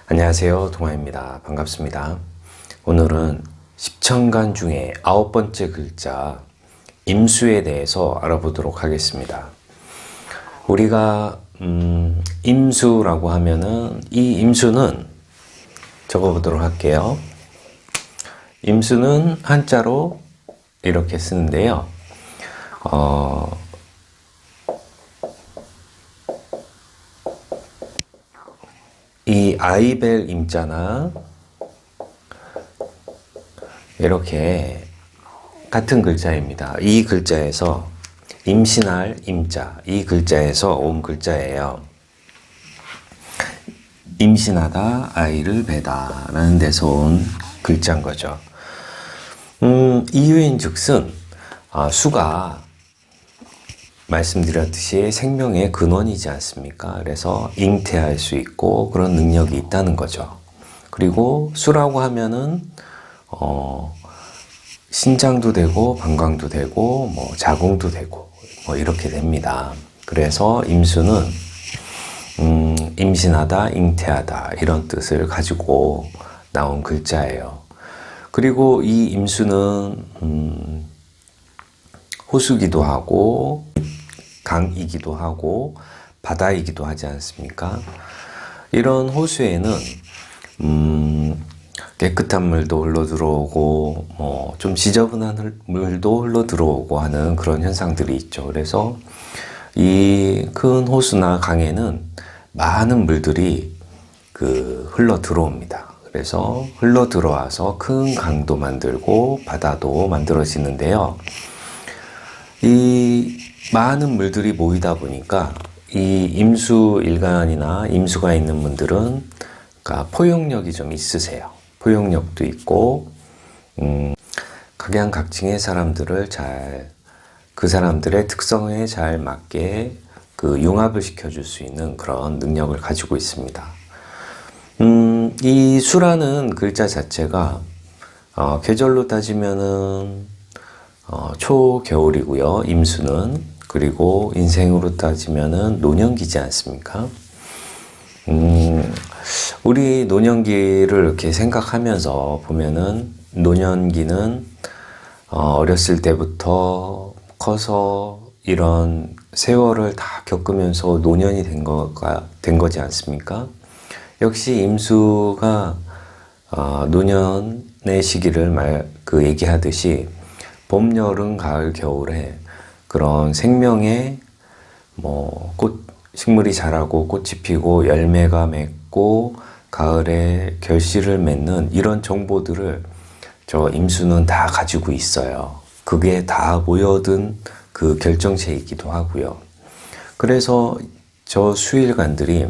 안녕하세요, 동아입니다. 반갑습니다. 오늘은 십천간 중에 9번째 글자 임수에 대해서 알아보도록 하겠습니다. 우리가 임수라고 하면은 이 임수는 적어보도록 할게요. 임수는 한자로 이렇게 쓰는데요. 이 아이벨 임자나 이렇게 같은 글자입니다. 이 글자에서 임신할 임자, 이 글자에서 온 글자예요. 임신하다, 아이를 배다 라는 데서 온 글자인 거죠. 이유인즉슨 수가 말씀드렸듯이 생명의 근원이지 않습니까? 그래서 잉태할 수 있고 그런 능력이 있다는 거죠. 그리고 수라고 하면은 신장도 되고 방광도 되고 자궁도 되고 이렇게 됩니다. 그래서 임수는 임신하다, 잉태하다 이런 뜻을 가지고 나온 글자예요. 그리고 이 임수는 호수기도 하고 강이기도 하고 바다이기도 하지 않습니까? 이런 호수에는 깨끗한 물도 흘러 들어오고 좀 지저분한 물도 흘러 들어오고 하는 그런 현상들이 있죠. 그래서 이 큰 호수나 강에는 많은 물들이 흘러 들어옵니다. 그래서 흘러 들어와서 큰 강도 만들고 바다도 만들어지는데요. 이 많은 물들이 모이다 보니까 이 임수일간이나 임수가 있는 분들은 포용력이 좀 있으세요. 포용력도 있고 각양각층의 사람들을 그 사람들의 특성에 잘 맞게 융합을 시켜줄 수 있는 그런 능력을 가지고 있습니다. 이 수라는 글자 자체가 계절로 따지면은 초겨울이고요. 임수는. 그리고 인생으로 따지면은 노년기지 않습니까? 우리 노년기를 이렇게 생각하면서 보면은 노년기는 어렸을 때부터 커서 이런 세월을 다 겪으면서 노년이 된 거지 않습니까? 역시 임수가 노년의 시기를 얘기하듯이 봄, 여름, 가을, 겨울에 그런 생명의 식물이 자라고 꽃이 피고 열매가 맺고 가을에 결실을 맺는 이런 정보들을 저 임수는 다 가지고 있어요. 그게 다 모여든 그 결정체이기도 하고요. 그래서 저 수일관들이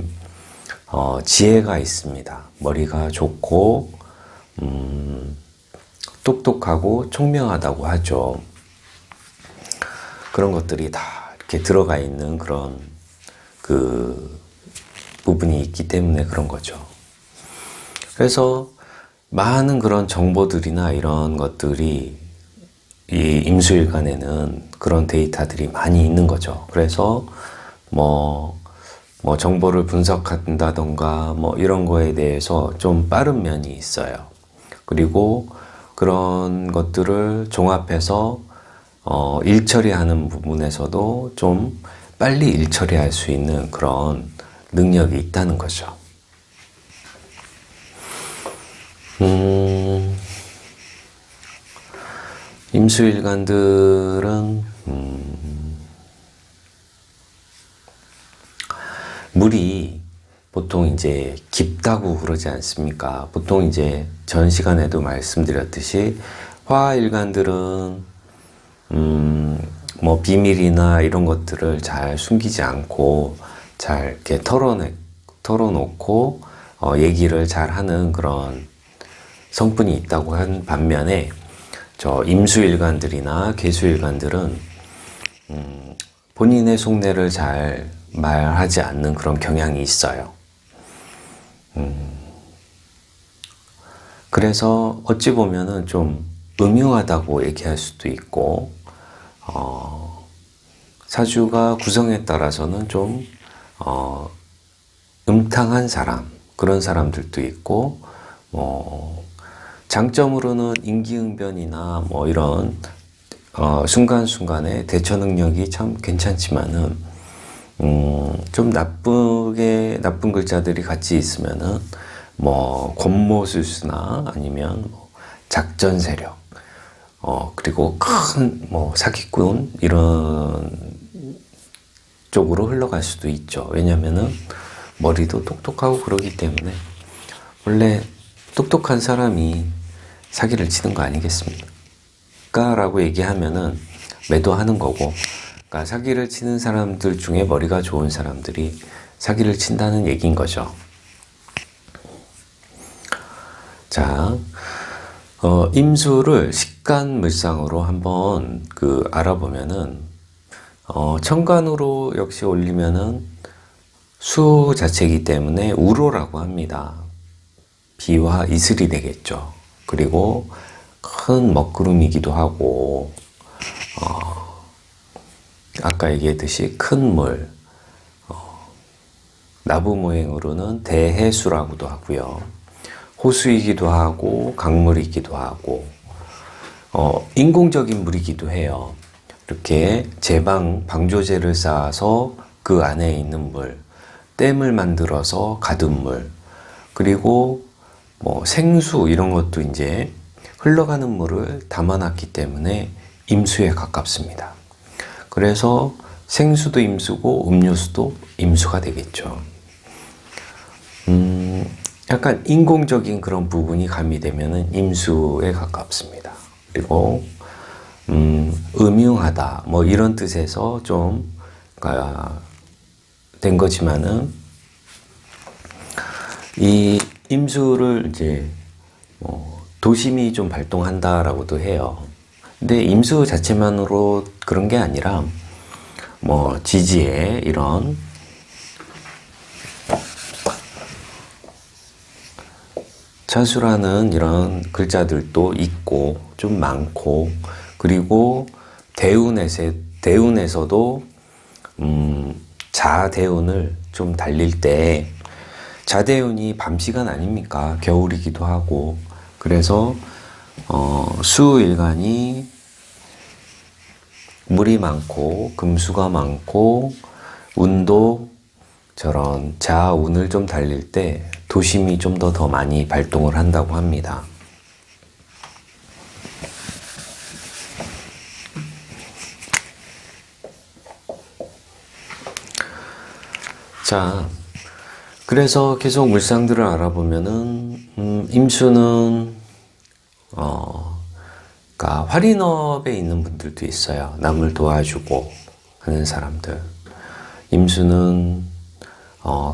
지혜가 있습니다. 머리가 좋고 똑똑하고 총명하다고 하죠. 그런 것들이 다 이렇게 들어가 있는 그런 부분이 있기 때문에 그런 거죠. 그래서 많은 그런 정보들이나 이런 것들이 이 임수일간에는 그런 데이터들이 많이 있는 거죠. 그래서 정보를 분석한다던가 이런 거에 대해서 좀 빠른 면이 있어요. 그리고 그런 것들을 종합해서 일 처리하는 부분에서도 좀 빨리 일 처리할 수 있는 그런 능력이 있다는 거죠. 임수일간들은 물이 보통 이제 깊다고 그러지 않습니까? 보통 이제 전 시간에도 말씀드렸듯이 화일간들은 비밀이나 이런 것들을 잘 숨기지 않고 잘 이렇게 털어놓고 얘기를 잘 하는 그런 성분이 있다고 한 반면에 저 임수일간들이나 계수일간들은 본인의 속내를 잘 말하지 않는 그런 경향이 있어요. 그래서 어찌 보면은 좀 음흉하다고 얘기할 수도 있고 사주가 구성에 따라서는 좀 음탕한 사람, 그런 사람들도 있고, 장점으로는 임기응변이나 뭐 이런 순간순간에 대처 능력이 참 괜찮지만은 좀 나쁜 글자들이 같이 있으면은 뭐 권모술수나 아니면 뭐 작전 세력, 그리고 큰 뭐 사기꾼 이런 쪽으로 흘러갈 수도 있죠. 왜냐면은 머리도 똑똑하고 그러기 때문에 원래 똑똑한 사람이 사기를 치는 거 아니겠습니까? 라고 얘기하면은 매도하는 거고, 그러니까 사기를 치는 사람들 중에 머리가 좋은 사람들이 사기를 친다는 얘기인 거죠. 자, 임수를 식간물상으로 한번 알아보면은, 천간으로 역시 올리면은 수 자체이기 때문에 우로라고 합니다. 비와 이슬이 되겠죠. 그리고 큰 먹구름이기도 하고, 아까 얘기했듯이 큰 물, 나부 모행으로는 대해수라고도 하고요. 호수이기도 하고 강물이기도 하고, 인공적인 물이기도 해요. 이렇게 방조제를 쌓아서 그 안에 있는 물, 댐을 만들어서 가둔 물, 그리고 뭐 생수 이런 것도 이제 흘러가는 물을 담아놨기 때문에 임수에 가깝습니다. 그래서 생수도 임수고 음료수도 임수가 되겠죠. 약간 인공적인 그런 부분이 가미되면은 임수에 가깝습니다. 그리고 음흉하다 뭐 이런 뜻에서 좀 된 거지만은 이 임수를 이제 도심이 좀 발동한다라고도 해요. 근데 임수 자체만으로 그런 게 아니라 뭐 지지에 이런 차수라는 이런 글자들도 있고 좀 많고, 그리고 대운에서도 자대운을 좀 달릴 때, 자대운이 밤 시간 아닙니까? 겨울이기도 하고. 그래서 수일간이 물이 많고 금수가 많고 운도 저런 자운을 좀 달릴 때 도심이 좀 더 많이 발동을 한다고 합니다. 자, 그래서 계속 물상들을 알아보면은 임수는 그러니까 활인업에 있는 분들도 있어요. 남을 도와주고 하는 사람들. 임수는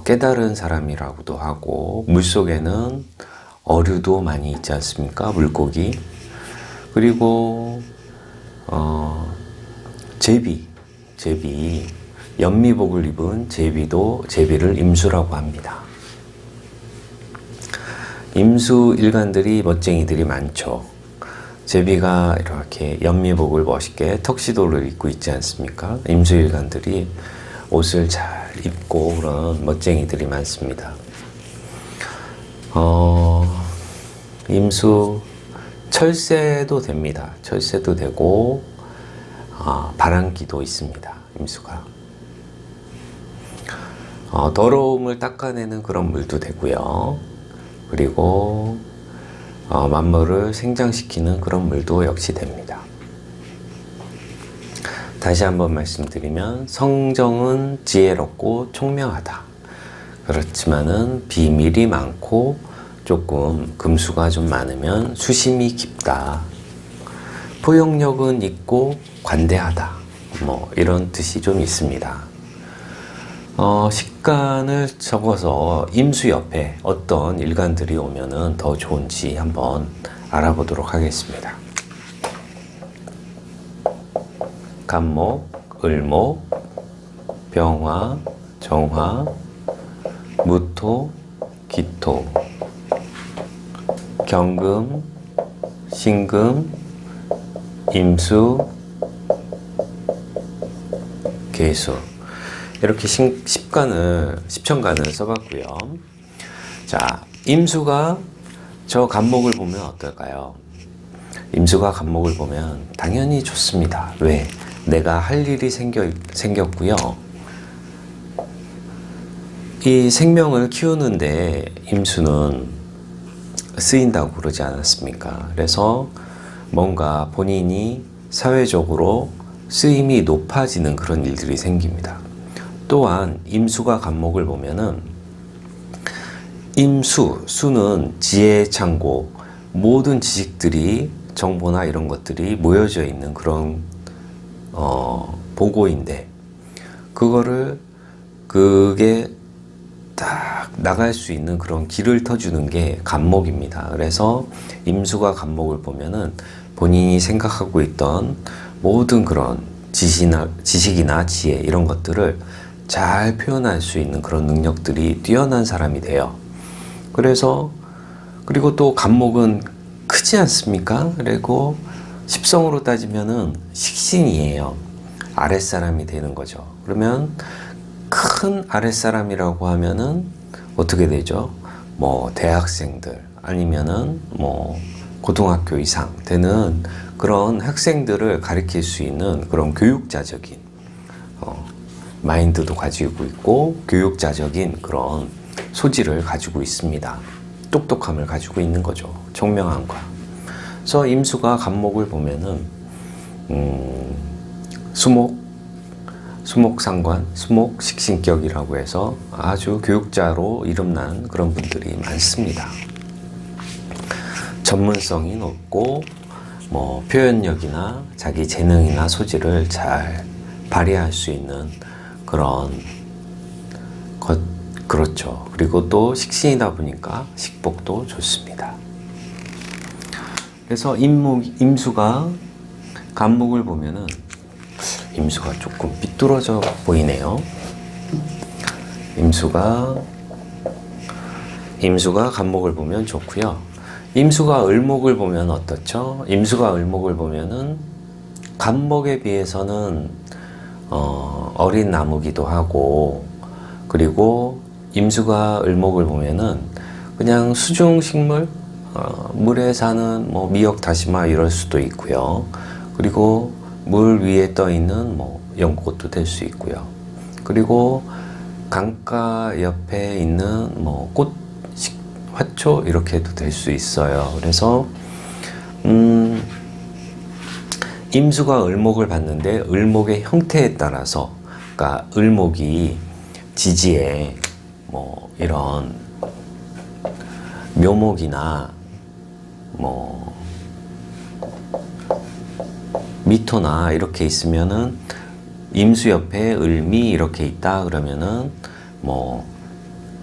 깨달은 사람이라고도 하고, 물속에는 어류도 많이 있지 않습니까? 물고기. 그리고 제비, 연미복을 입은 제비를 임수라고 합니다. 임수 일간들이 멋쟁이들이 많죠. 제비가 이렇게 연미복을 멋있게 턱시도를 입고 있지 않습니까? 임수 일간들이 옷을 잘 입고 그런 멋쟁이들이 많습니다. 임수 철새도 됩니다. 철새도 되고 바람기도 있습니다. 임수가 더러움을 닦아내는 그런 물도 되고요. 그리고 만물을 생장시키는 그런 물도 역시 됩니다. 다시 한번 말씀드리면, 성정은 지혜롭고 총명하다. 그렇지만은 비밀이 많고 조금 금수가 좀 많으면 수심이 깊다. 포용력은 있고 관대하다. 뭐 이런 뜻이 좀 있습니다. 식간을 적어서 임수 옆에 어떤 일간들이 오면은 더 좋은지 한번 알아보도록 하겠습니다. 간목, 을목, 병화, 정화, 무토, 기토, 경금, 신금, 임수, 계수. 이렇게 십천간을 써봤고요. 자, 임수가 저 간목을 보면 어떨까요? 임수가 간목을 보면 당연히 좋습니다. 왜? 내가 할 일이 생겼고요. 이 생명을 키우는데 임수는 쓰인다고 그러지 않았습니까? 그래서 뭔가 본인이 사회적으로 쓰임이 높아지는 그런 일들이 생깁니다. 또한 임수가 간목을 보면은 수는 지혜 창고, 모든 지식들이 정보나 이런 것들이 모여져 있는 그런 보고인데 그게 딱 나갈 수 있는 그런 길을 터주는 게 간목입니다. 그래서 임수가 간목을 보면은 본인이 생각하고 있던 모든 그런 지식이나 지혜 이런 것들을 잘 표현할 수 있는 그런 능력들이 뛰어난 사람이 돼요. 그리고 또 간목은 크지 않습니까? 그리고 십성으로 따지면은 식신이에요. 아랫사람이 되는 거죠. 그러면 큰 아랫사람이라고 하면은 어떻게 되죠? 뭐 대학생들 아니면은 뭐 고등학교 이상 되는 그런 학생들을 가르칠 수 있는 그런 교육자적인 마인드도 가지고 있고 교육자적인 그런 소질을 가지고 있습니다. 똑똑함을 가지고 있는 거죠. 총명함과. 그래서 임수가 간목을 보면은 수목상관, 수목식신격이라고 해서 아주 교육자로 이름난 그런 분들이 많습니다. 전문성이 높고 뭐 표현력이나 자기 재능이나 소질을 잘 발휘할 수 있는 그런 것, 그렇죠. 그리고 또 식신이다 보니까 식복도 좋습니다. 그래서 임수가 간목을 보면은 임수가 조금 삐뚤어져 보이네요. 임수가 간목을 보면 좋고요. 임수가 을목을 보면 어떻죠? 임수가 을목을 보면은 간목에 비해서는 어린 나무기도 하고, 그리고 임수가 을목을 보면은 그냥 수중식물, 물에 사는 뭐 미역, 다시마 이럴 수도 있고요. 그리고 물 위에 떠 있는 뭐 연꽃도 될 수 있고요. 그리고 강가 옆에 있는 뭐 꽃, 화초 이렇게도 될 수 있어요. 그래서 임수가 을목을 봤는데 을목의 형태에 따라서, 그러니까 을목이 지지에 뭐 이런 묘목이나 뭐 미토나 이렇게 있으면은 임수 옆에 을미 이렇게 있다 그러면은 뭐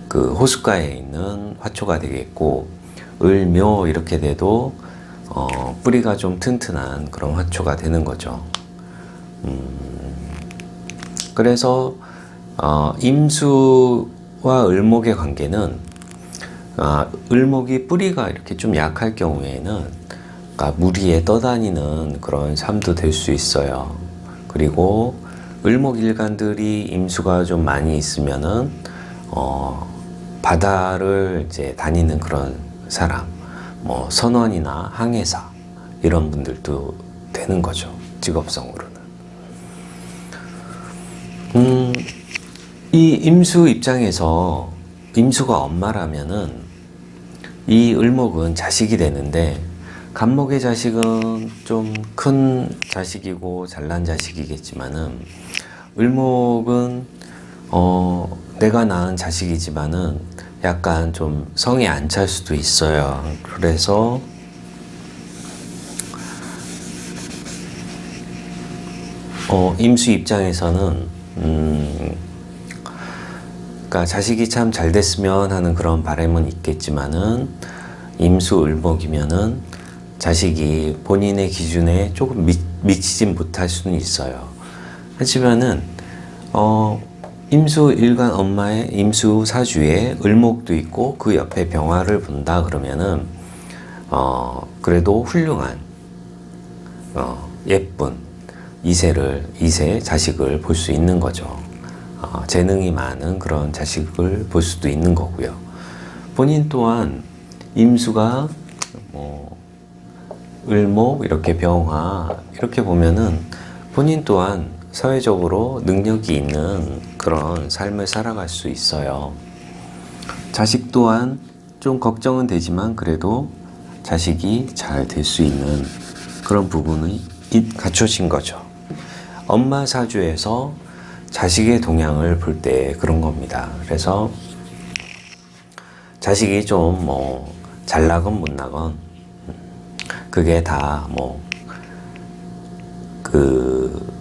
그 호숫가에 있는 화초가 되겠고, 을묘 이렇게 돼도 뿌리가 좀 튼튼한 그런 화초가 되는 거죠. 그래서 임수와 을목의 관계는, 을목이 뿌리가 이렇게 좀 약할 경우에는 그러니까 물 위에 떠다니는 그런 삶도 될 수 있어요. 그리고 을목 일간들이 임수가 좀 많이 있으면은 바다를 이제 다니는 그런 사람, 뭐 선원이나 항해사 이런 분들도 되는 거죠. 직업성으로는. 이 임수 입장에서 임수가 엄마라면은 이 을목은 자식이 되는데, 간목의 자식은 좀 큰 자식이고 잘난 자식이겠지만은 을목은 내가 낳은 자식이지만은 약간 좀 성에 안 찰 수도 있어요. 그래서 임수 입장에서는 그러니까 자식이 참 잘 됐으면 하는 그런 바람은 있겠지만은 임수 을목이면은 자식이 본인의 기준에 조금 미치진 못할 수는 있어요. 하지만은 임수 일간 엄마의 임수 사주에 을목도 있고 그 옆에 병화를 본다 그러면은 그래도 훌륭한 예쁜 이세 자식을 볼 수 있는 거죠. 재능이 많은 그런 자식을 볼 수도 있는 거고요. 본인 또한 임수가 뭐 을목 이렇게 병화 이렇게 보면은 본인 또한 사회적으로 능력이 있는 그런 삶을 살아갈 수 있어요. 자식 또한 좀 걱정은 되지만 그래도 자식이 잘 될 수 있는 그런 부분이 갖춰진 거죠. 엄마 사주에서 자식의 동향을 볼 때 그런 겁니다. 그래서 자식이 좀 뭐 잘나건 못나건 그게 다 뭐 그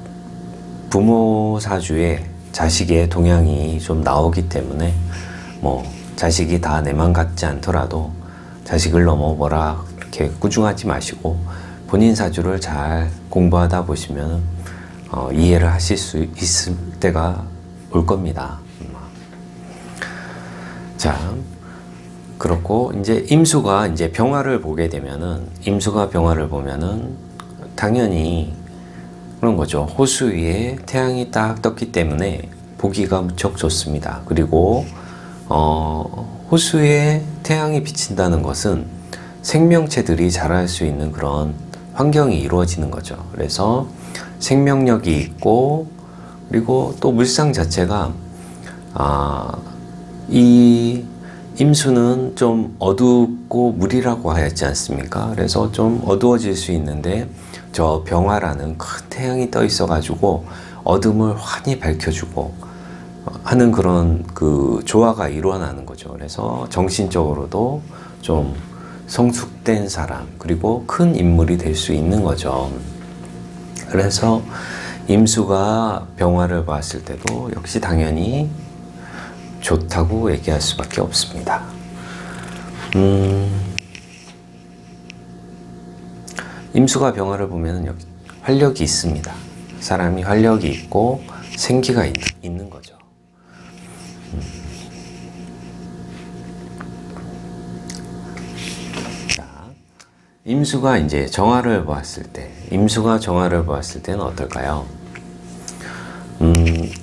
부모 사주에 자식의 동향이 좀 나오기 때문에 뭐 자식이 다 내 맘 같지 않더라도 자식을 너무 뭐라 이렇게 꾸중하지 마시고 본인 사주를 잘 공부하다 보시면 이해를 하실 수 있을 때가 올 겁니다. 자, 그렇고 이제 임수가 이제 병화를 보게 되면은 임수가 병화를 보면은 당연히 그런 거죠. 호수 위에 태양이 딱 떴기 때문에 보기가 무척 좋습니다. 그리고 호수에 태양이 비친다는 것은 생명체들이 자랄 수 있는 그런 환경이 이루어지는 거죠. 그래서 생명력이 있고 그리고 또 물상 자체가 이 임수는 좀 어둡고 물이라고 하였지 않습니까? 그래서 좀 어두워질 수 있는데 저 병화라는 큰 태양이 떠 있어 가지고 어둠을 환히 밝혀주고 하는 그런 그 조화가 일어나는 거죠. 그래서 정신적으로도 좀 성숙된 사람 그리고 큰 인물이 될 수 있는 거죠. 그래서 임수가 병화를 봤을 때도 역시 당연히 좋다고 얘기할 수밖에 없습니다. 임수가 병화를 보면 활력이 있습니다. 사람이 활력이 있고 생기가 있는 거죠. 자, 임수가 이제 정화를 보았을 때, 임수가 정화를 보았을 때는 어떨까요?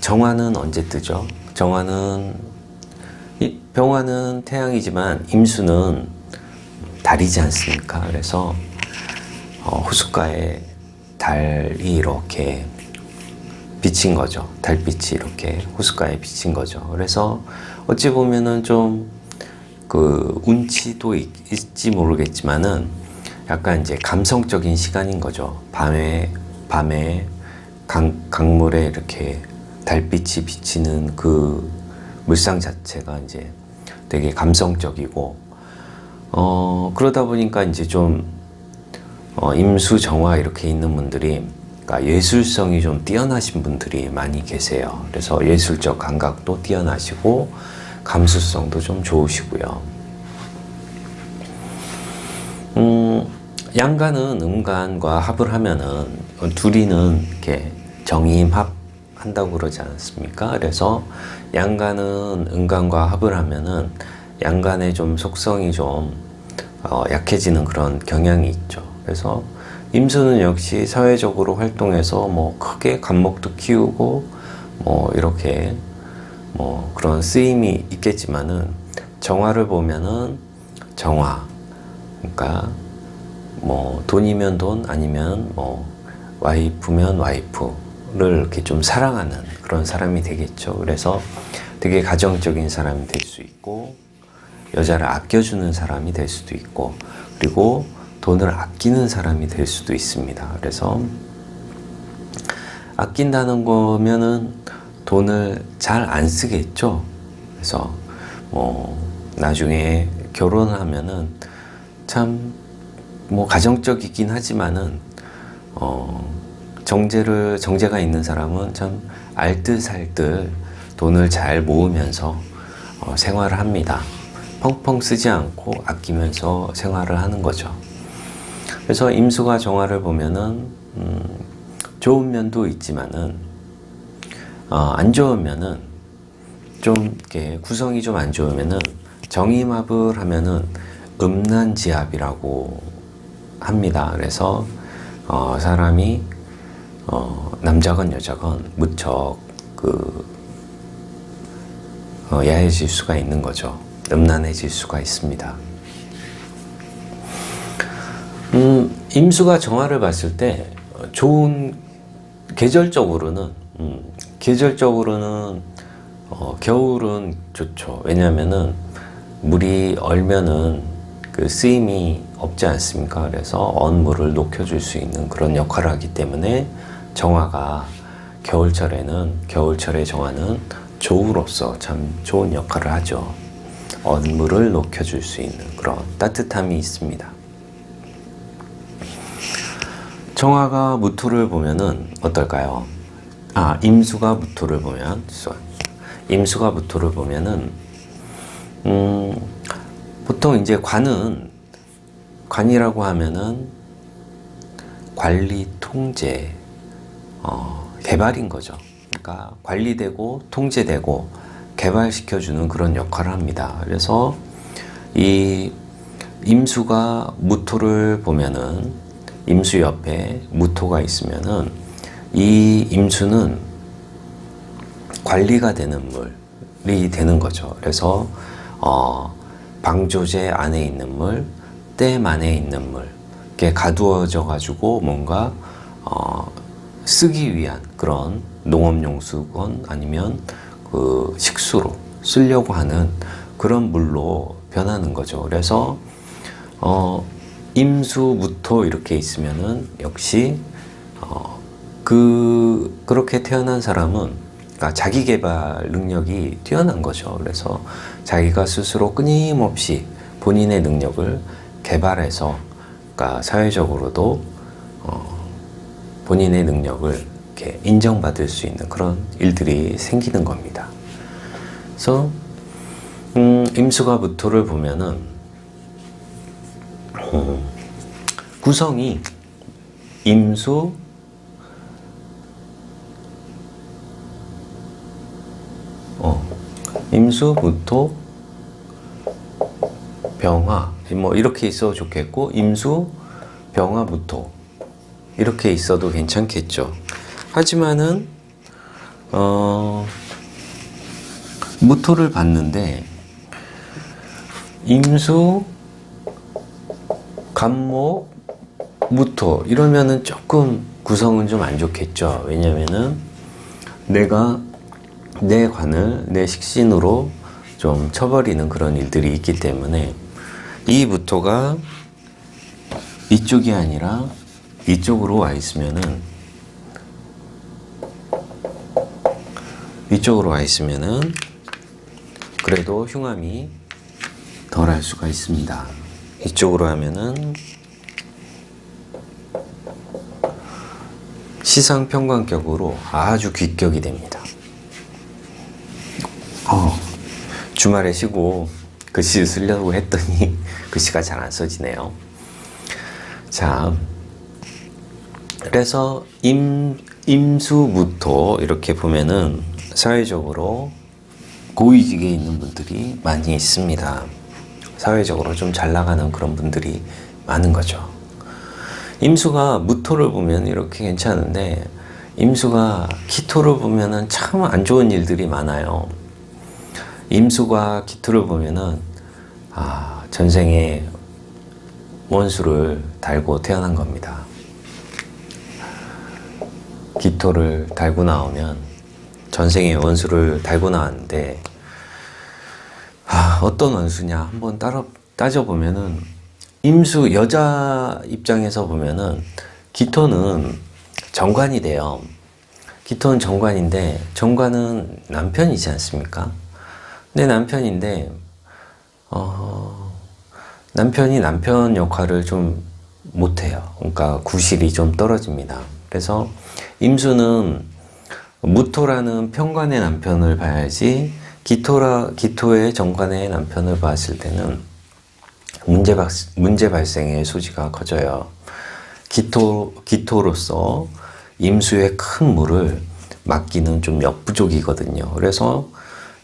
정화는 언제 뜨죠? 병화는 태양이지만 임수는 달이지 않습니까? 그래서 호숫가에 달이 이렇게 비친 거죠. 달빛이 이렇게 호숫가에 비친 거죠. 그래서 어찌 보면은 좀 그 운치도 있지 모르겠지만은 약간 이제 감성적인 시간인 거죠. 밤에 강물에 이렇게 달빛이 비치는 그 물상 자체가 이제 되게 감성적이고 그러다 보니까 이제 좀 임수 정화 이렇게 있는 분들이 그러니까 예술성이 좀 뛰어나신 분들이 많이 계세요. 그래서 예술적 감각도 뛰어나시고 감수성도 좀 좋으시고요. 양간은 음간과 합을 하면은 둘이는 이렇게 정임합한다고 그러지 않습니까? 그래서 양간은 음간과 합을 하면은 양간의 좀 속성이 좀 약해지는 그런 경향이 있죠. 그래서 임수는 역시 사회적으로 활동해서 뭐 크게 간목도 키우고 뭐 이렇게 뭐 그런 쓰임이 있겠지만은 정화를 보면은 정화 그러니까 뭐 돈이면 돈 아니면 뭐 와이프면 와이프를 이렇게 좀 사랑하는 그런 사람이 되겠죠. 그래서 되게 가정적인 사람이 될 수 있고 여자를 아껴주는 사람이 될 수도 있고 그리고 돈을 아끼는 사람이 될 수도 있습니다. 그래서 아낀다는 거면은 돈을 잘 안 쓰겠죠. 그래서 뭐 나중에 결혼하면은 참 뭐 가정적이긴 하지만은 정제가 있는 사람은 참 알뜰살뜰 돈을 잘 모으면서 생활을 합니다. 펑펑 쓰지 않고 아끼면서 생활을 하는 거죠. 그래서 임수가 정화를 보면은 좋은 면도 있지만은 안 좋으면은 좀 이렇게 구성이 좀 안 좋으면은 정임합을 하면은 음란지합이라고 합니다. 그래서 사람이 남자건 여자건 무척 야해질 수가 있는 거죠. 음란해질 수가 있습니다. 임수가 정화를 봤을 때 좋은 계절적으로는 겨울은 좋죠. 왜냐하면은 물이 얼면은 그 쓰임이 없지 않습니까? 그래서 언물을 녹여줄 수 있는 그런 역할을 하기 때문에 정화가 겨울철의 정화는 조우로서 참 좋은 역할을 하죠. 언물을 녹여줄 수 있는 그런 따뜻함이 있습니다. 정화가 무토를 보면은 어떨까요? 임수가 무토를 보면은 보통 이제 관이라고 하면은 관리, 통제, 개발인 거죠. 그러니까 관리되고 통제되고 개발시켜주는 그런 역할을 합니다. 그래서 이 임수가 무토를 보면은 임수 옆에 무토가 있으면은 이 임수는 관리가 되는 물이 되는 거죠. 그래서 방조제 안에 있는 물, 댐 안에 있는 물, 이렇게 가두어져 가지고 뭔가 쓰기 위한 그런 농업용수건 아니면 그 식수로 쓰려고 하는 그런 물로 변하는 거죠. 그래서 임수, 무토 이렇게 있으면은 역시 그렇게 태어난 사람은 그러니까 자기 개발 능력이 뛰어난 거죠. 그래서 자기가 스스로 끊임없이 본인의 능력을 개발해서 그러니까 사회적으로도 본인의 능력을 이렇게 인정받을 수 있는 그런 일들이 생기는 겁니다. 그래서 임수가 무토를 보면은 구성이 임수, 무토, 병화 뭐 이렇게 있어도 좋겠고 임수, 병화, 무토 이렇게 있어도 괜찮겠죠. 하지만은 무토를 봤는데 임수, 간목, 무토 이러면은 조금 구성은 좀 안 좋겠죠. 왜냐면은 내가 내 관을 내 식신으로 좀 쳐버리는 그런 일들이 있기 때문에 이 무토가 이쪽이 아니라 이쪽으로 와 있으면은 그래도 흉함이 덜할 수가 있습니다. 이쪽으로 하면은 시상평관격으로 아주 귀격이 됩니다. 주말에 쉬고 글씨를 쓰려고 했더니 글씨가 잘 안 써지네요. 자, 그래서 임수무토 이렇게 보면은 사회적으로 고위직에 있는 분들이 많이 있습니다. 사회적으로 좀 잘 나가는 그런 분들이 많은 거죠. 임수가 무토를 보면 이렇게 괜찮은데 임수가 기토를 보면은 참 안 좋은 일들이 많아요. 임수가 기토를 보면은 전생에 원수를 달고 태어난 겁니다. 기토를 달고 나오면 전생에 원수를 달고 나왔는데 어떤 원수냐 한번 따져보면은 임수 여자 입장에서 보면은 기토는 정관이 돼요. 기토는 정관인데 정관은 남편이지 않습니까? 내 남편인데 남편이 남편 역할을 좀 못해요. 그러니까 구실이 좀 떨어집니다. 그래서 임수는 무토라는 편관의 남편을 봐야지 기토의 정관의 남편을 봤을 때는 문제 발생의 소지가 커져요. 기토로서 임수의 큰 물을 맡기는 좀 역부족이거든요. 그래서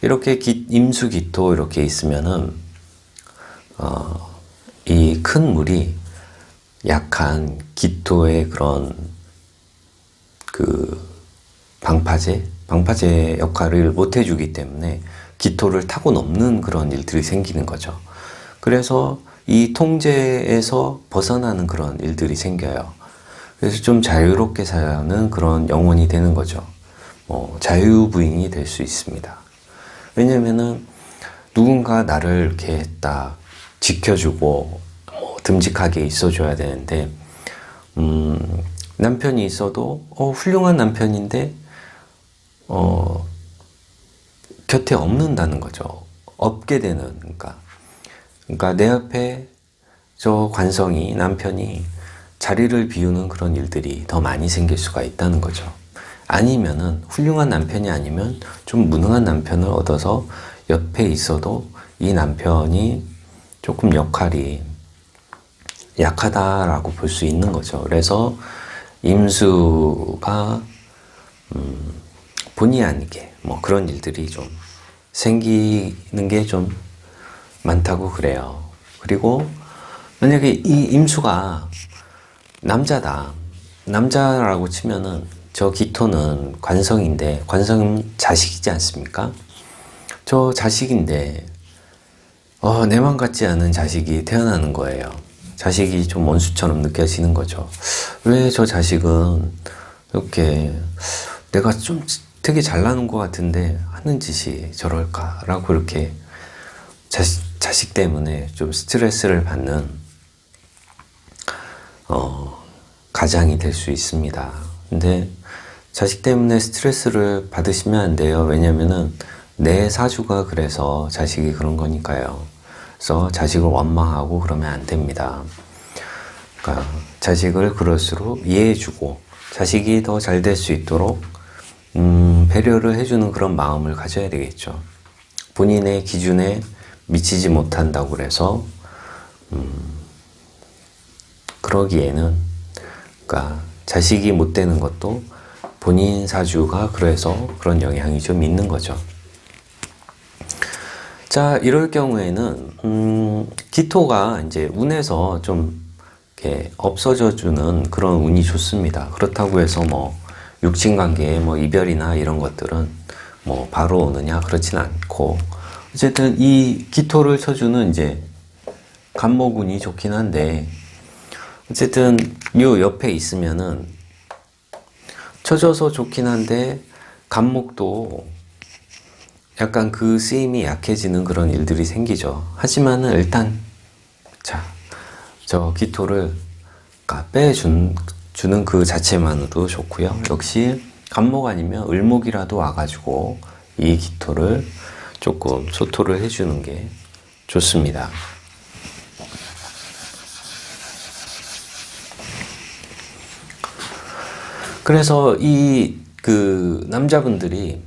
이렇게 임수 기토 이렇게 있으면은 이 큰 물이 약한 기토의 그런 그 방파제 역할을 못 해주기 때문에 기토를 타고 넘는 그런 일들이 생기는 거죠. 그래서 이 통제에서 벗어나는 그런 일들이 생겨요. 그래서 좀 자유롭게 사는 그런 영혼이 되는 거죠. 자유부인이 될 수 있습니다. 왜냐면은 누군가 나를 이렇게 딱 지켜주고 듬직하게 있어줘야 되는데 남편이 있어도 훌륭한 남편인데 곁에 없는다는 거죠. 없게 되는 그러니까 내 앞에 저 관성이 남편이 자리를 비우는 그런 일들이 더 많이 생길 수가 있다는 거죠. 아니면은 훌륭한 남편이 아니면 좀 무능한 남편을 얻어서 옆에 있어도 이 남편이 조금 역할이 약하다라고 볼 수 있는 거죠. 그래서 임수가 본의 아니게 그런 일들이 좀 생기는 게 좀 많다고 그래요. 그리고 만약에 이 임수가 남자라고 치면은 저 기토는 관성인데 관성은 자식이지 않습니까? 저 자식인데 내 맘 같지 않은 자식이 태어나는 거예요. 자식이 좀 원수처럼 느껴지는 거죠. 왜 저 자식은 이렇게 내가 좀 되게 잘나는 것 같은데 하는 짓이 저럴까라고 이렇게 자식 때문에 좀 스트레스를 받는 가장이 될 수 있습니다. 근데 자식 때문에 스트레스를 받으시면 안 돼요. 왜냐면은 내 사주가 그래서 자식이 그런 거니까요. 그래서 자식을 원망하고 그러면 안 됩니다. 그러니까 자식을 그럴수록 이해해주고 자식이 더 잘 될 수 있도록 배려를 해주는 그런 마음을 가져야 되겠죠. 본인의 기준에 미치지 못한다고 그래서 그러기에는 그러니까 자식이 못 되는 것도 본인 사주가 그래서 그런 영향이 좀 있는 거죠. 자, 이럴 경우에는 기토가 이제 운에서 좀 이렇게 없어져 주는 그런 운이 좋습니다. 그렇다고 해서 육친관계의 이별이나 이런 것들은 바로 오느냐 그렇진 않고 어쨌든 이 기토를 쳐주는 이제 간목운이 좋긴 한데 어쨌든 요 옆에 있으면은 쳐줘서 좋긴 한데 간목도 약간 그 쓰임이 약해지는 그런 일들이 생기죠. 하지만은 일단 저 기토를 빼주는 그 자체만으로도 좋고요. 역시 간목 아니면 을목이라도 와가지고 이 기토를 조금 소토를 해주는 게 좋습니다. 그래서 그 남자분들이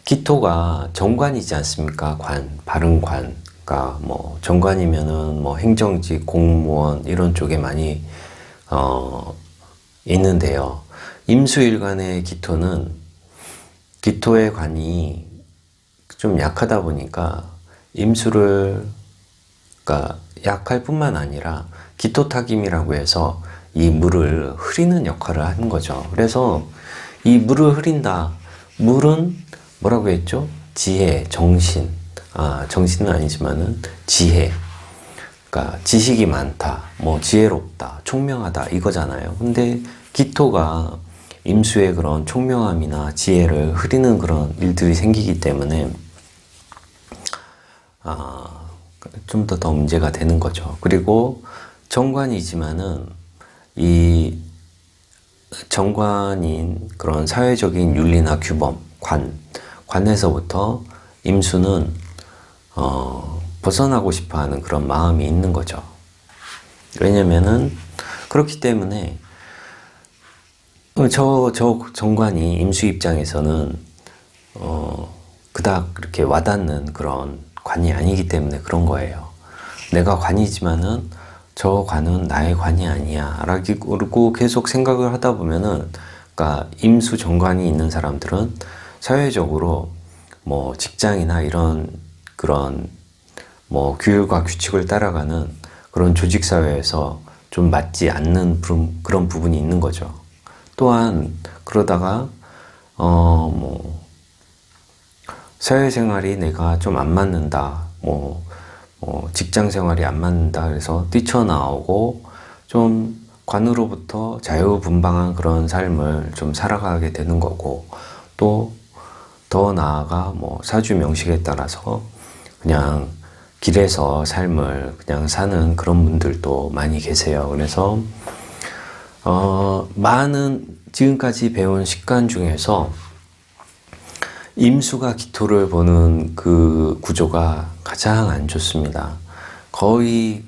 기토가 정관이지 않습니까? 바른관. 그러니까 정관이면은 행정직, 공무원 이런 쪽에 많이 있는데요. 임수일간의 기토의 관이 좀 약하다 보니까 임수를 그러니까 약할 뿐만 아니라 기토타김이라고 해서 이 물을 흐리는 역할을 하는 거죠. 그래서 이 물을 흐린다. 물은 뭐라고 했죠? 지혜, 정신. 정신은 아니지만은 지혜. 그러니까 지식이 많다, 지혜롭다, 총명하다 이거잖아요. 근데 기토가 임수의 그런 총명함이나 지혜를 흐리는 그런 일들이 생기기 때문에 좀 더 문제가 되는 거죠. 그리고 정관이지만은 이 정관인 그런 사회적인 윤리나 규범, 관에서부터 임수는 벗어나고 싶어 하는 그런 마음이 있는 거죠. 왜냐면은 그렇기 때문에 저 정관이 임수 입장에서는 그닥 이렇게 와닿는 그런 관이 아니기 때문에 그런 거예요. 내가 관이지만은 저 관은 나의 관이 아니야 라고 계속 생각을 하다 보면은 그러니까 임수 정관이 있는 사람들은 사회적으로 직장이나 이런 그런 규율과 규칙을 따라가는 그런 조직사회에서 좀 맞지 않는 그런 부분이 있는 거죠. 또한 그러다가 사회생활이 내가 좀 안 맞는다, 직장 생활이 안 맞는다, 그래서 뛰쳐나오고 좀 관으로부터 자유분방한 그런 삶을 좀 살아가게 되는 거고, 또 더 나아가 사주 명식에 따라서 그냥 길에서 삶을 그냥 사는 그런 분들도 많이 계세요. 그래서 많은 지금까지 배운 식간 중에서 임수가 기토를 보는 그 구조가 가장 안 좋습니다. 거의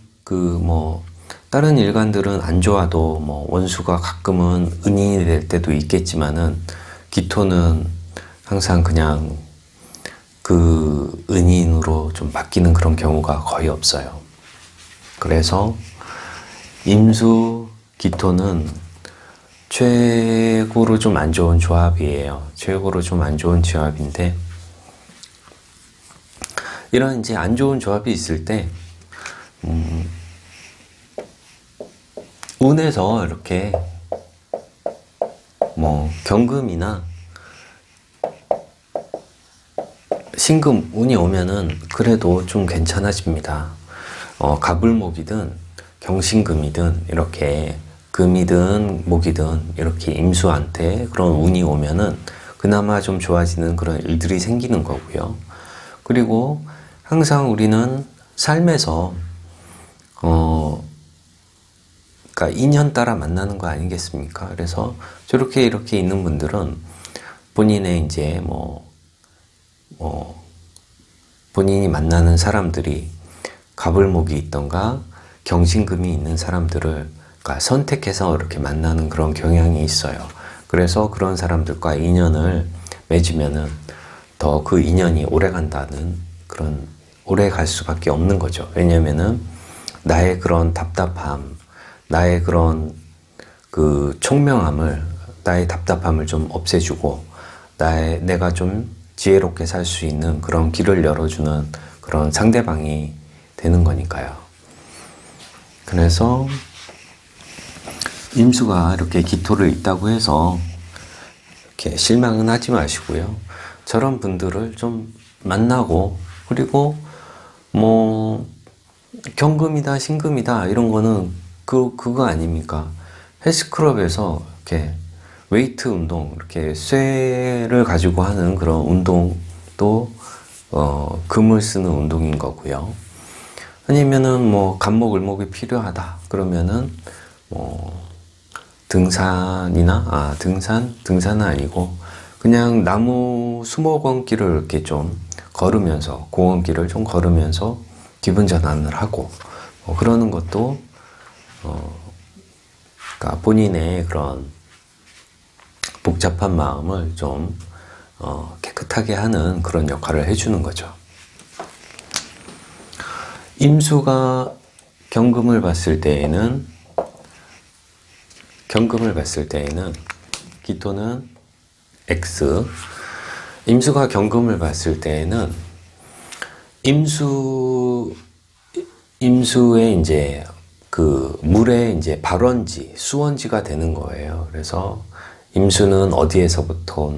다른 일간들은 안 좋아도 원수가 가끔은 은인이 될 때도 있겠지만은, 기토는 항상 그냥 그 은인으로 좀 바뀌는 그런 경우가 거의 없어요. 그래서 임수, 기토는 최고로 좀 안 좋은 조합이에요. 최고로 좀 안 좋은 조합인데, 이런 이제 안 좋은 조합이 있을 때, 운에서 이렇게 경금이나 신금 운이 오면은 그래도 좀 괜찮아집니다. 가불목이든 경신금이든 이렇게 금이든 목이든 이렇게 임수한테 그런 운이 오면은 그나마 좀 좋아지는 그런 일들이 생기는 거고요. 그리고 항상 우리는 삶에서 그러니까 인연 따라 만나는 거 아니겠습니까? 그래서 저렇게 이렇게 있는 분들은 본인의 이제 본인이 만나는 사람들이 가불목이 있던가 경신금이 있는 사람들을 그러니까 선택해서 이렇게 만나는 그런 경향이 있어요. 그래서 그런 사람들과 인연을 맺으면은 더 그 인연이 오래 간다는 그런, 오래 갈 수밖에 없는 거죠. 왜냐면은 나의 그런 답답함, 나의 그런 그 총명함을, 나의 답답함을 좀 없애주고 내가 좀 지혜롭게 살 수 있는 그런 길을 열어주는 그런 상대방이 되는 거니까요. 그래서 임수가 이렇게 기토를 있다고 해서 이렇게 실망은 하지 마시고요. 저런 분들을 좀 만나고, 그리고 경금이다 신금이다 이런 거는 그거 아닙니까? 헬스클럽에서 이렇게 웨이트 운동, 이렇게 쇠를 가지고 하는 그런 운동도 금을 쓰는 운동인 거고요. 아니면은 간목 을목이 필요하다 그러면은 등산은 아니고 그냥 나무 수목원길을 이렇게 좀 걸으면서, 공원길을 좀 걸으면서 기분 전환을 하고 그러는 것도 그러니까 본인의 그런 복잡한 마음을 좀 깨끗하게 하는 그런 역할을 해주는 거죠. 임수가 경금을 봤을 때에는 기토는 X, 임수가 경금을 봤을 때에는 임수의 이제 그 물의 이제 발원지, 수원지가 되는 거예요. 그래서 임수는 어디에서부터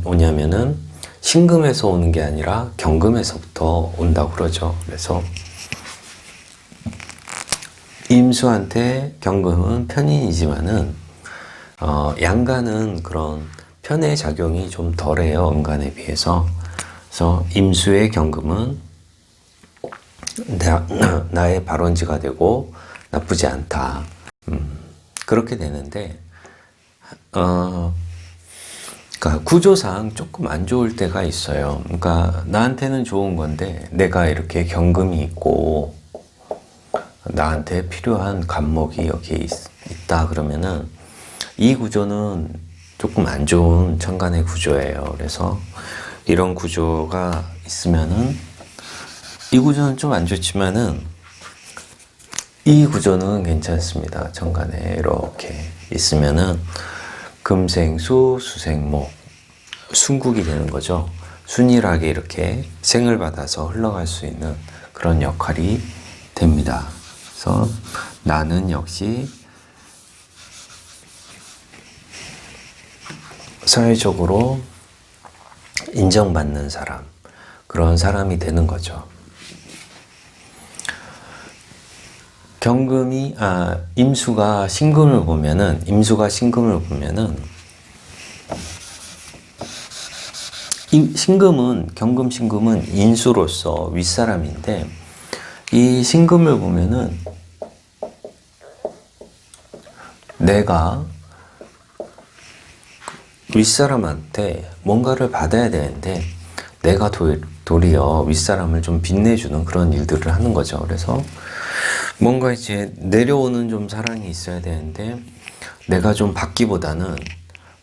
오냐면은 신금에서 오는 게 아니라 경금에서부터 온다고 그러죠. 그래서 임수한테 경금은 편인이지만은 양간은 그런 편의 작용이 좀 덜해요. 음간에 비해서. 그래서 임수의 경금은 나의 발원지가 되고 나쁘지 않다. 그렇게 되는데 그러니까 구조상 조금 안 좋을 때가 있어요. 그러니까 나한테는 좋은 건데 내가 이렇게 경금이 있고 나한테 필요한 간목이 여기 있다 그러면은 이 구조는 조금 안 좋은 천간의 구조예요. 그래서 이런 구조가 있으면은, 이 구조는 좀 안 좋지만은 이 구조는 괜찮습니다. 천간에 이렇게 있으면은 금생수, 수생목, 순국이 되는 거죠. 순일하게 이렇게 생을 받아서 흘러갈 수 있는 그런 역할이 됩니다. 그래서 나는 역시 사회적으로 인정받는 사람, 그런 사람이 되는 거죠. 임수가 신금을 보면은, 경금 신금은 인수로서 윗사람인데, 이 신금을 보면은 내가 윗사람한테 뭔가를 받아야 되는데 내가 도리어 윗사람을 좀 빛내주는 그런 일들을 하는 거죠. 그래서 뭔가 이제 내려오는 좀 사랑이 있어야 되는데 내가 좀 받기보다는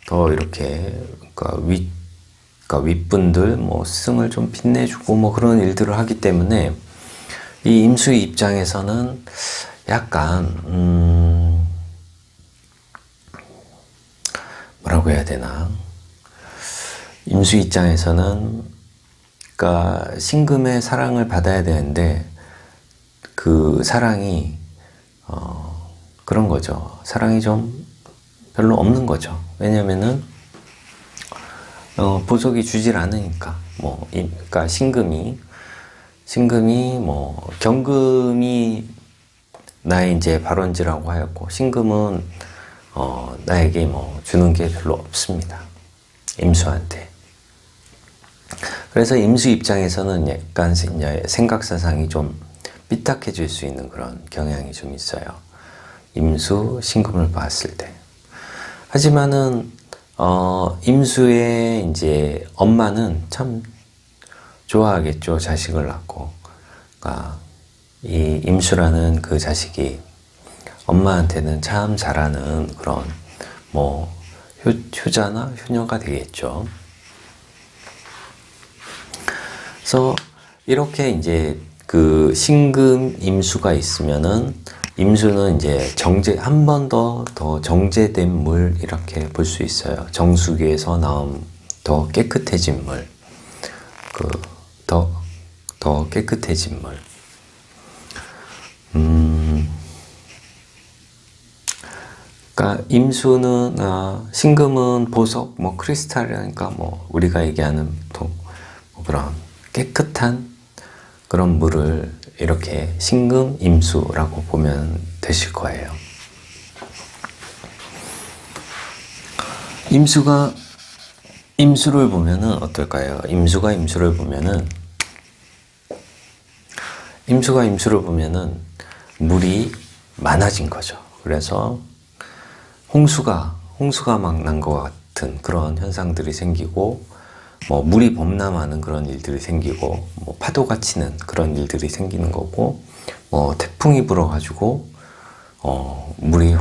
더 이렇게 그러니까 윗분들 뭐 스승을 좀 빛내주고 뭐 그런 일들을 하기 때문에 이 임수의 입장에서는 약간 뭐라고 해야 되나? 임수 입장에서는 그러니까 신금의 사랑을 받아야 되는데 그 사랑이 그런 거죠. 사랑이 좀 별로 없는 거죠. 왜냐면은 보석이 주질 않으니까 그러니까 신금이 뭐 경금이 나의 이제 발원지라고 하였고 신금은 나에게 뭐 주는 게 별로 없습니다. 임수한테. 그래서 임수 입장에서는 약간 생각사상이 좀 삐딱해질 수 있는 그런 경향이 좀 있어요. 임수, 신금을 봤을 때. 하지만은 임수의 이제 엄마는 참 좋아하겠죠. 자식을 낳고. 그러니까 이 임수라는 그 자식이 엄마한테는 참 잘하는 그런 뭐 효자나 효녀가 되겠죠. 그래서 이렇게 이제 그 신금 임수가 있으면은 임수는 이제 한 번 더 정제된 물 이렇게 볼 수 있어요. 정수기에서 나온 더 깨끗해진 물, 더 깨끗해진 물. 그러니까 임수는 신금은 보석, 뭐 크리스탈이라니까 뭐 우리가 얘기하는 뭐 그런 깨끗한 그런 물을 이렇게 신금 임수라고 보면 되실 거예요. 임수를 보면은 어떨까요? 임수가 임수를 보면은 물이 많아진 거죠. 그래서 홍수가 막 난 것 같은 그런 현상들이 생기고, 뭐 물이 범람하는 그런 일들이 생기고, 뭐 파도가 치는 그런 일들이 생기는 거고, 뭐 태풍이 불어가지고 물이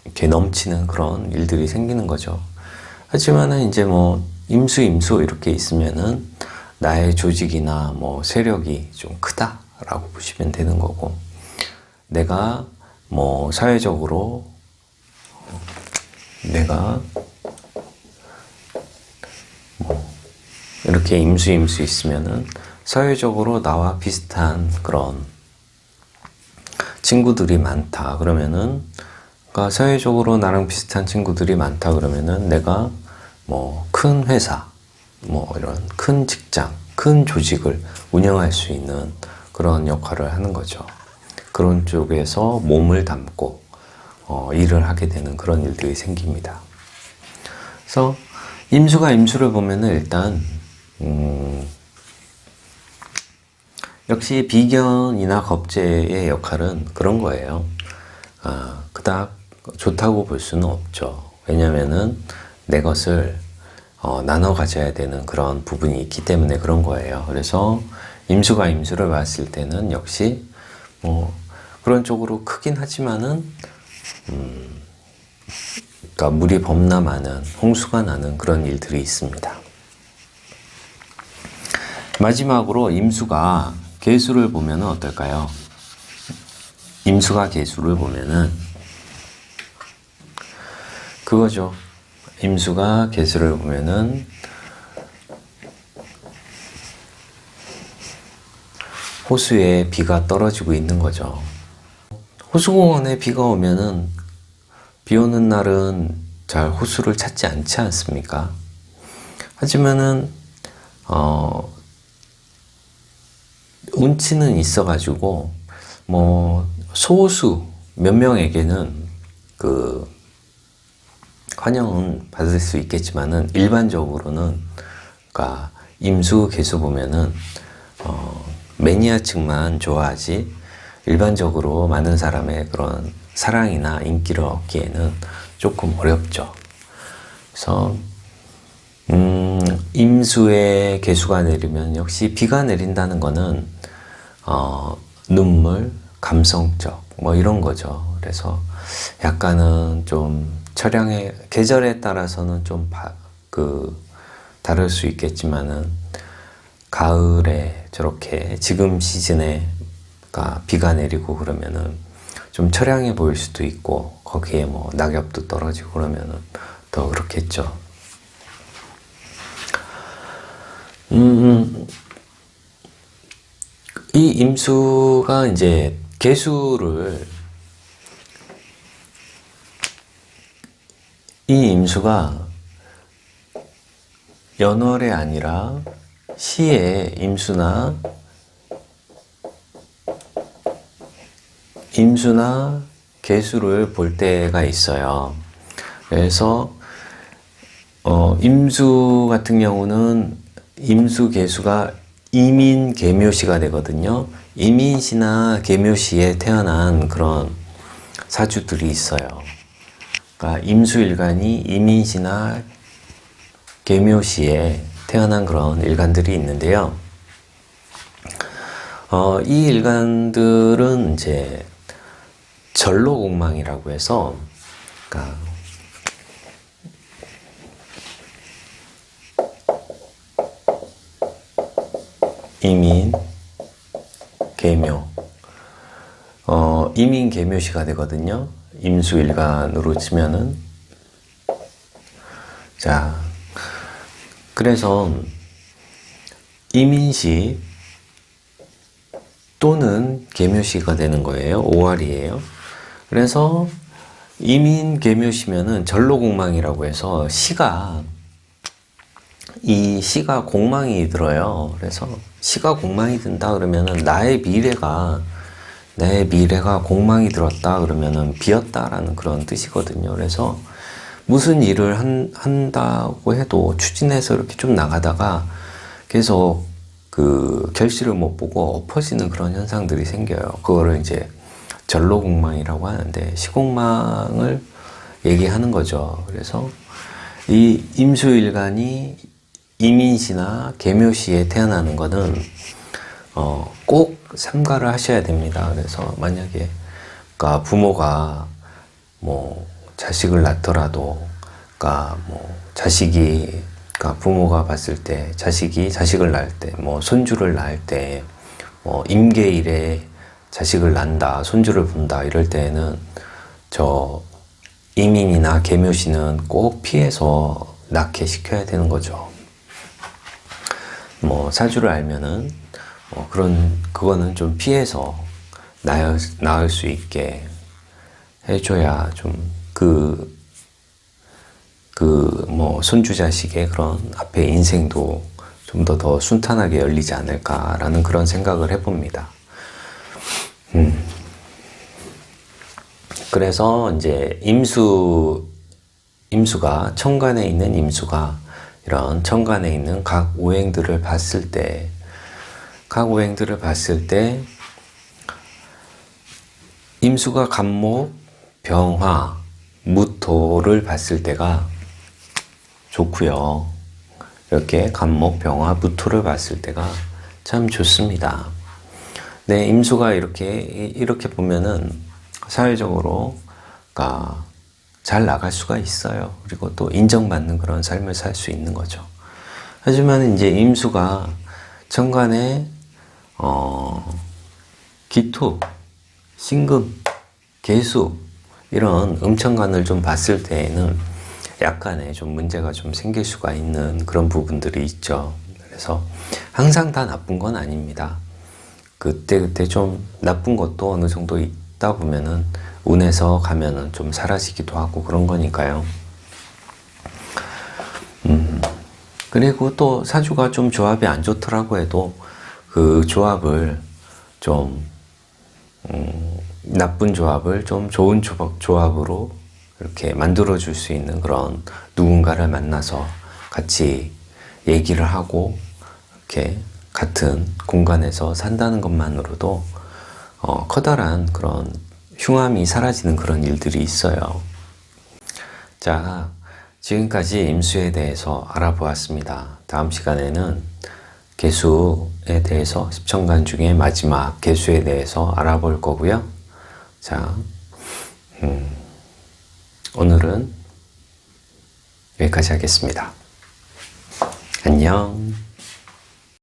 이렇게 넘치는 그런 일들이 생기는 거죠. 하지만은 이제 뭐 임수 이렇게 있으면은 나의 조직이나 뭐 세력이 좀 크다라고 보시면 되는 거고, 내가 뭐 사회적으로 이렇게 임수 있으면은 사회적으로 나와 비슷한 그런 친구들이 많다 그러면은, 그러니까 사회적으로 나랑 비슷한 친구들이 많다 그러면은 내가 뭐 큰 회사, 뭐 이런 큰 직장, 큰 조직을 운영할 수 있는 그런 역할을 하는 거죠. 그런 쪽에서 몸을 담고 일을 하게 되는 그런 일들이 생깁니다. 그래서 임수를 보면은 일단 역시 비견이나 겁재의 역할은 그런 거예요. 그닥 좋다고 볼 수는 없죠. 왜냐면은 내 것을 나눠 가져야 되는 그런 부분이 있기 때문에 그런 거예요. 그래서 임수를 봤을 때는 역시 뭐 그런 쪽으로 크긴 하지만은 그러니까 물이 범람하는, 홍수가 나는 그런 일들이 있습니다. 마지막으로 임수가 계수를 보면 어떨까요? 임수가 계수를 보면은 그거죠. 임수가 계수를 보면은 호수에 비가 떨어지고 있는 거죠. 호수공원에 비가 오면은 비 오는 날은 잘 호수를 찾지 않지 않습니까? 하지만은 운치는 있어가지고 뭐 소수 몇 명에게는 그 환영은 받을 수 있겠지만은 일반적으로는 그러니까 임수 개수 보면은 매니아층만 좋아하지 일반적으로 많은 사람의 그런 사랑이나 인기를 얻기에는 조금 어렵죠. 그래서 임수의 개수가 내리면 역시 비가 내린다는 거는 눈물, 감성적 뭐 이런 거죠. 그래서 약간은 좀 철양의 계절에 따라서는 좀 다를 수 있겠지만은 가을에 저렇게 지금 시즌에 비가 내리고 그러면은 좀 처량해 보일 수도 있고 거기에 뭐 낙엽도 떨어지고 그러면은 더 그렇겠죠. 이 임수가 이제 개수를 이 임수가 연월이 아니라 시의 임수나 개수를 볼 때가 있어요. 그래서 임수 같은 경우는 임수 개수가 이민 계묘시가 되거든요. 이민시나 계묘시에 태어난 그런 사주들이 있어요. 그러니까 임수일간이 이민시나 계묘시에 태어난 그런 일간들이 있는데요. 이 일간들은 이제 전로공망이라고 해서, 그러니까 이민, 계묘, 이민 계묘시가 되거든요. 임수일간으로 치면은. 자, 그래서 이민시 또는 계묘시가 되는 거예요. 5월이에요. 그래서 이민 계묘시면은 전로공망이라고 해서 이 시가 공망이 들어요. 그래서 시가 공망이 든다 그러면은 나의 미래가 공망이 들었다 그러면은 비었다라는 그런 뜻이거든요. 그래서 무슨 일을 한다고 해도 추진해서 이렇게 좀 나가다가 계속 그 결실을 못 보고 엎어지는 그런 현상들이 생겨요. 그거를 이제 전로공망이라고 하는데 시공망을 얘기하는 거죠. 그래서 이 임수일간이 이민시나 계묘시에 태어나는 거는 꼭 삼가를 하셔야 됩니다. 그래서 만약에 그러니까 부모가 뭐 자식을 낳더라도 그러니까 뭐 그러니까 부모가 봤을 때 자식을 낳을 때 뭐 손주를 낳을 때 뭐 임계일에 자식을 낳는다, 손주를 본다 이럴 때에는 저 이민이나 계묘시는 꼭 피해서 낳게 시켜야 되는 거죠. 뭐 사주를 알면은 그거는 좀 피해서 낳을 수 있게 해줘야 좀 뭐 손주 자식의 그런 앞에 인생도 좀 더 순탄하게 열리지 않을까라는 그런 생각을 해봅니다. 그래서 이제 임수가 천간에 있는 임수가 이런 천간에 있는 각 오행들을 봤을 때 임수가 간목, 병화, 무토를 봤을 때가 좋고요. 이렇게 간목, 병화, 무토를 봤을 때가 참 좋습니다. 네, 임수가 이렇게 보면은 사회적으로 잘 나갈 수가 있어요. 그리고 또 인정받는 그런 삶을 살 수 있는 거죠. 하지만 이제 임수가 천간에 기토, 신금, 계수 이런 음천간을 좀 봤을 때에는 약간의 좀 문제가 좀 생길 수가 있는 그런 부분들이 있죠. 그래서 항상 다 나쁜 건 아닙니다. 그때 좀 나쁜 것도 어느 정도 있다 보면은 운에서 가면은 좀 사라지기도 하고 그런 거니까요. 그리고 또 사주가 좀 조합이 안 좋더라고 해도 그 조합을 좀 나쁜 조합을 좀 좋은 조합으로 이렇게 만들어 줄 수 있는 그런 누군가를 만나서 같이 얘기를 하고 이렇게 같은 공간에서 산다는 것만으로도 커다란 그런 흉함이 사라지는 그런 일들이 있어요. 자, 지금까지 임수에 대해서 알아보았습니다. 다음 시간에는 계수에 대해서 십천간 중에 마지막 계수에 대해서 알아볼 거고요. 자, 오늘은 여기까지 하겠습니다. 안녕.